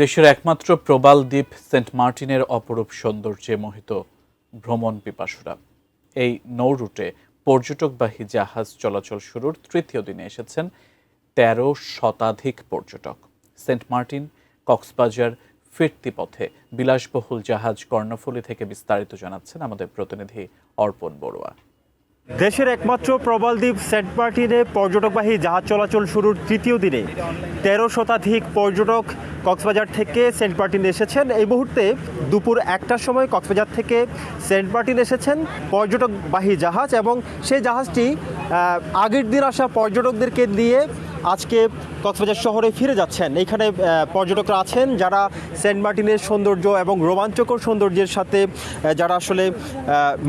দেশের একমাত্র প্রবাল দ্বীপ সেন্ট মার্টিনের অপরূপ সৌন্দর্যে মোহিত ভ্রমণ পিপাসুরা। এই নৌ রুটে পর্যটকবাহী জাহাজ চলাচল শুরুর তৃতীয় দিনে এসেছেন ১৩ শতাধিক পর্যটক। সেন্ট মার্টিন কক্সবাজার ফিরতি পথে বিলাসবহুল জাহাজ কর্ণফুলী থেকে বিস্তারিত জানাচ্ছেন আমাদের প্রতিনিধি অর্পণ বড়ুয়া। দেশের একমাত্র প্রবাল দ্বীপ সেন্ট মার্টিনে পর্যটকবাহী জাহাজ চলাচল শুরুর তৃতীয় দিনে ১৩ শতাধিক পর্যটক কক্সবাজার থেকে সেন্ট মার্টিন এসেছেন। এই মুহূর্তে দুপুর ১টার সময় কক্সবাজার থেকে সেন্ট মার্টিন এসেছেন পর্যটকবাহী জাহাজ, এবং সেই জাহাজটি আগের দিন আসা পর্যটকদেরকে নিয়ে আজকে কক্সবাজার শহরে ফিরে যাচ্ছেন। এইখানে পর্যটকরা আছেন যারা সেন্ট মার্টিনের সৌন্দর্য এবং রোমাঞ্চকর সৌন্দর্যের সাথে যারা আসলে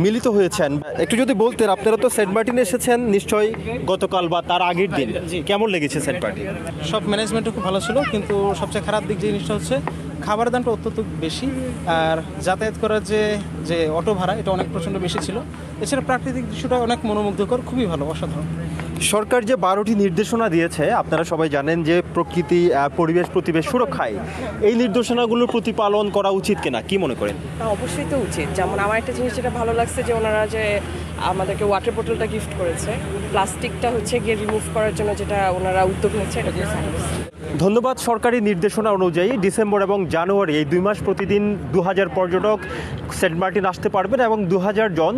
মিলিত হয়েছেন। একটু যদি বলতেন, আপনারা তো সেন্ট মার্টিনে এসেছেন নিশ্চয়ই গতকাল বা তার আগের দিন, কেমন লেগেছে সেন্ট মার্টিন? সব ম্যানেজমেন্টও খুব ভালো ছিল, কিন্তু সবচেয়ে খারাপ দিক যে জিনিসটা হচ্ছে খাবারের দামটা অত্যন্ত বেশি, আর যাতায়াত করার যে অটো ভাড়া এটা অনেক প্রচণ্ড বেশি ছিল। এছাড়া প্রাকৃতিক দৃশ্যটা অনেক মনোমুগ্ধকর, খুবই ভালো, অসাধারণ। সরকার যে 12টি নির্দেশনা দিয়েছে, আপনারা সবাই জানেন যে প্রকৃতি পরিবেশ সুরক্ষায় এই নির্দেশনাগুলোর প্রতিপালন করা উচিত কিনা, কি মনে করেন? অবশ্যই তো উচিত। যেমন আমার একটা জিনিস যেটা ভালো লাগছে যে ওনারা যে আমাদেরকে ওয়াটার বোতলটা গিফট করেছে, প্লাস্টিকটা হচ্ছে গিয়ে রিমুভ করার জন্য যেটা ওনারা উদ্যোগ নিয়েছে, এটা খুব ভালো। ধন্যবাদ। সরকারি নির্দেশনা অনুযায়ী ডিসেম্বর এবং জানুয়ারি এই 2 মাস প্রতিদিন 2000 পর্যটক সেন্ট মার্টিন আসতে পারবেন এবং 2000 জন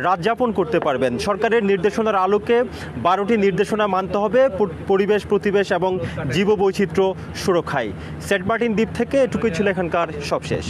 রাত যাপন করতে পারবেন। সরকারের নির্দেশনার আলোকে 12টি নির্দেশনা মানতে হবে পরিবেশ এবং জীববৈচিত্র্য সুরক্ষায়। সেন্ট মার্টিন দ্বীপ থেকে এটুকুই ছিল এখানকার সবশেষ।